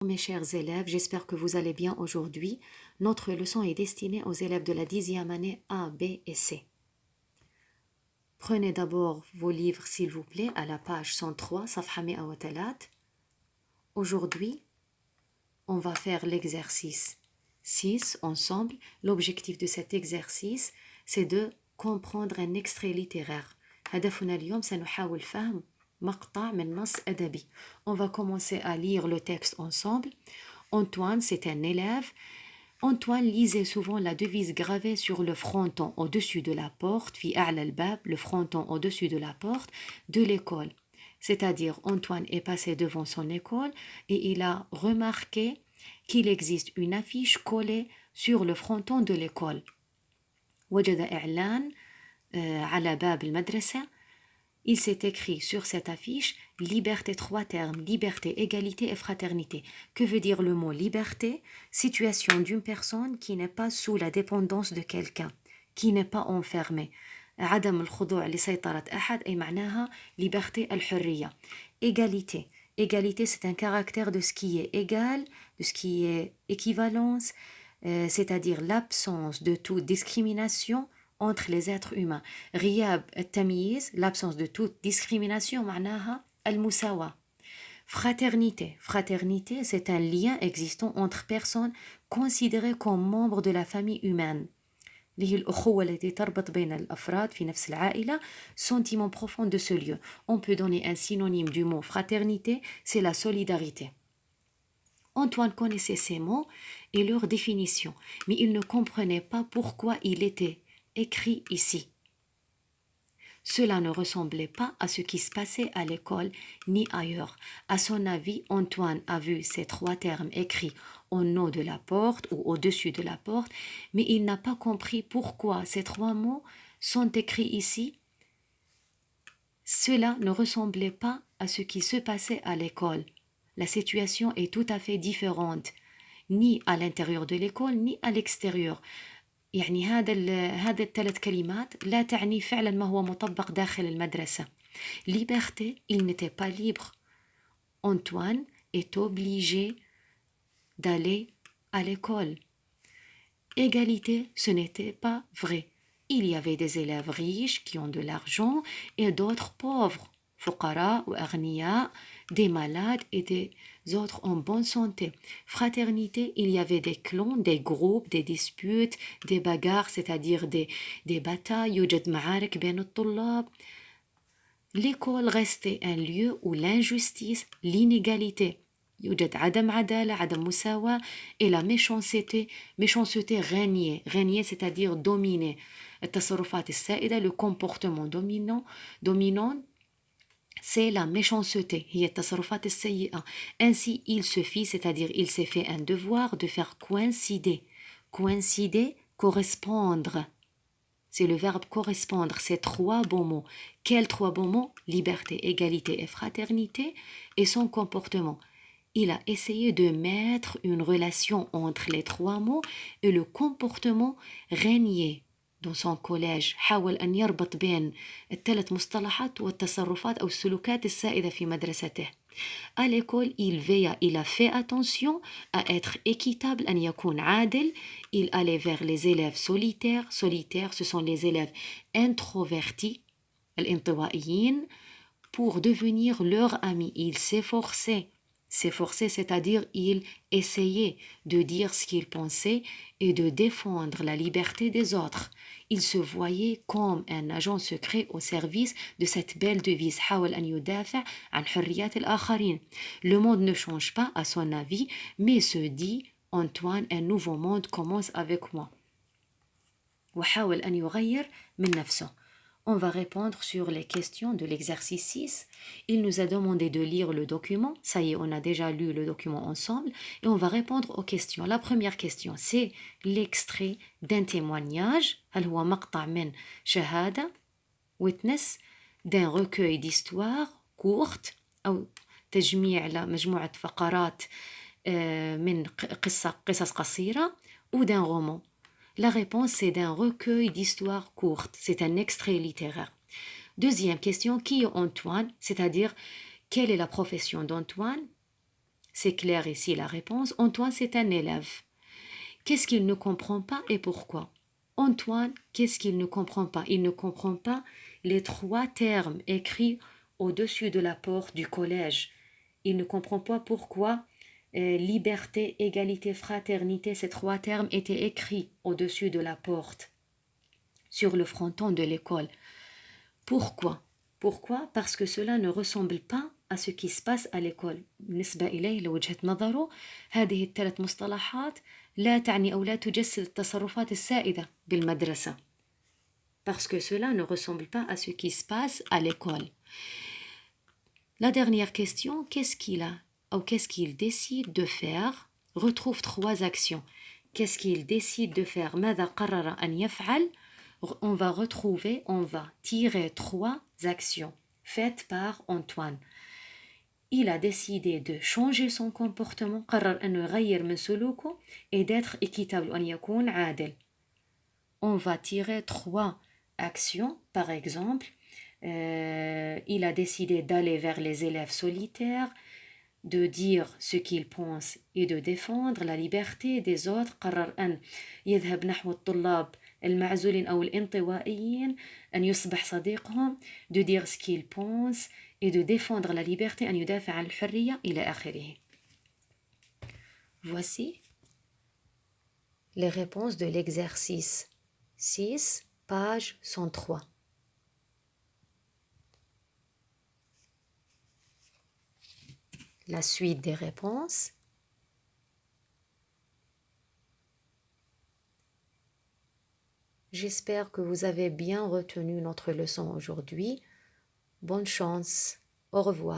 Mes chers élèves, j'espère que vous allez bien aujourd'hui. Notre leçon est destinée aux élèves de la 10e année A, B et C. Prenez d'abord vos livres, s'il vous plaît, à la page 103, صفحة 103. Aujourd'hui, on va faire l'exercice 6 ensemble. L'objectif de cet exercice, c'est de comprendre un extrait littéraire. هدفنا اليوم سنحاول فهم مقطع من نص أدبي. On va commencer à lire le texte ensemble. Antoine, c'est un élève. Antoine lisait souvent la devise gravée sur le fronton au-dessus de la porte, في أعلى الباب, le fronton au-dessus de la porte de l'école. C'est-à-dire, Antoine est passé devant son école et il a remarqué qu'il existe une affiche collée sur le fronton de l'école. وجد إعلان على باب المدرسة. Il s'est écrit sur cette affiche liberté, 3 termes, liberté, égalité et fraternité. Que veut dire le mot liberté? Situation d'une personne qui n'est pas sous la dépendance de quelqu'un, qui n'est pas enfermée. عدم الخضوع لسيطرة أحد أي معناها liberté الحرية. Égalité. Égalité, c'est un caractère de ce qui est égal, de ce qui est équivalence, c'est-à-dire l'absence de toute discrimination entre les êtres humains. غياب التمييز, l'absence de toute discrimination, معناها المساواة. Fraternité. Fraternité, c'est un lien existant entre personnes considérées comme membres de la famille humaine. اللي هي الأخوة التي تربط بين الأفراد في نفس العائلة, sentiment profond de ce lieu. On peut donner un synonyme du mot fraternité, c'est la solidarité. Antoine connaissait ces mots et leur définition, mais il ne comprenait pas pourquoi il était écrit ici. Cela ne ressemblait pas à ce qui se passait à l'école ni ailleurs. À son avis, Antoine a vu ces 3 termes écrits en haut de la porte ou au-dessus de la porte, mais il n'a pas compris pourquoi ces 3 mots sont écrits ici. Cela ne ressemblait pas à ce qui se passait à l'école. La situation est tout à fait différente, ni à l'intérieur de l'école, ni à l'extérieur. يعني هذا الثلاث كلمات لا تعني فعلا ما هو مطبق داخل المدرسة. Liberté, il n'était pas libre. Antoine est obligé d'aller à l'école. Égalité, ce n'était pas vrai. Il y avait des élèves riches qui ont de l'argent et d'autres pauvres. فقراء وأغنياء, des malades et des autres en bonne santé. Fraternité, il y avait des clans, des groupes, des disputes, des bagarres, c'est-à-dire des batailles. يوجد معارك بين الطلاب. L'école restait un lieu où l'injustice, l'inégalité, يوجد عدم عدالة, عدم مساواة, et la méchanceté régnait, c'est-à-dire dominait. التصرفات السائدة, le comportement dominant, c'est la méchanceté. هي التصرفات السيئة. Ainsi, il se fit, c'est-à-dire il s'est fait un devoir de faire coïncider. Coïncider, correspondre. C'est le verbe correspondre, ces 3 beaux mots. Quels 3 beaux mots? Liberté, égalité et fraternité, et son comportement. Il a essayé de mettre une relation entre les 3 mots et le comportement régnait dans son collège. حاول أن يربط بين ال3 مصطلحات والتصرفات أو السلوكات السائدة في مدرسته. À l'école, il a fait attention à être équitable, أن يكون عادل. Il allait vers les élèves solitaires. Solitaires, ce sont les élèves introvertis, الانطوائيين, pour devenir leurs amis. Il s'efforçait, c'est-à-dire il essayait de dire ce qu'il pensait et de défendre la liberté des autres. Il se voyait comme un agent secret au service de cette belle devise. حاول أن يدافع عن حريات الآخرين. Le monde ne change pas à son avis, mais se dit Antoine, un nouveau monde commence avec moi. وحاول أن يغير من نفسه. On va répondre sur les questions de l'exercice 6. Il nous a demandé de lire le document. Ça y est, on a déjà lu le document ensemble. Et on va répondre aux questions. La première question, c'est l'extrait d'un témoignage. هل هو مقطع من شهادة, witness, d'un recueil d'histoires courtes أو تجميع لمجموعة فقرات من قصص قصيرة, ou d'un roman. La réponse, c'est d'un recueil d'histoires courtes. C'est un extrait littéraire. Deuxième question, qui est Antoine? C'est-à-dire, quelle est la profession d'Antoine? C'est clair ici la réponse. Antoine, c'est un élève. Qu'est-ce qu'il ne comprend pas et pourquoi? Antoine, qu'est-ce qu'il ne comprend pas? Il ne comprend pas les 3 termes écrits au-dessus de la porte du collège. Il ne comprend pas pourquoi liberté, égalité, fraternité, ces 3 termes étaient écrits au-dessus de la porte, sur le fronton de l'école. Pourquoi? Pourquoi? Parce que cela ne ressemble pas à ce qui se passe à l'école. بالنسبة إليه لوجهة نظره هذه ال3 مصطلحات لا تعني أو لا تجسد التصرفات السائدة بالمدرسة. Parce que cela ne ressemble pas à ce qui se passe à l'école. La dernière question, qu'est-ce qu'il a ou qu'est-ce qu'il décide de faire? Retrouve 3 actions. Qu'est-ce qu'il décide de faire? ماذا قرر أن يفعل? On va tirer 3 actions faites par Antoine. Il a décidé de changer son comportement, قرر أنه يغير من سلوكه et d'être équitable, أن يكون عادل. On va tirer 3 actions, par exemple, il a décidé d'aller vers les élèves solitaires, de dire ce qu'il pense et de défendre la liberté des autres. قرر أن يذهب نحو الطلاب المعزولين أو الانطوائيين، أن يصبح صديقهم، de dire ce qu'il pense et de défendre la liberté، أن يدافع عن الحرية إلى آخره. Voici les réponses de l'exercice 6, page 103. La suite des réponses. J'espère que vous avez bien retenu notre leçon aujourd'hui. Bonne chance. Au revoir.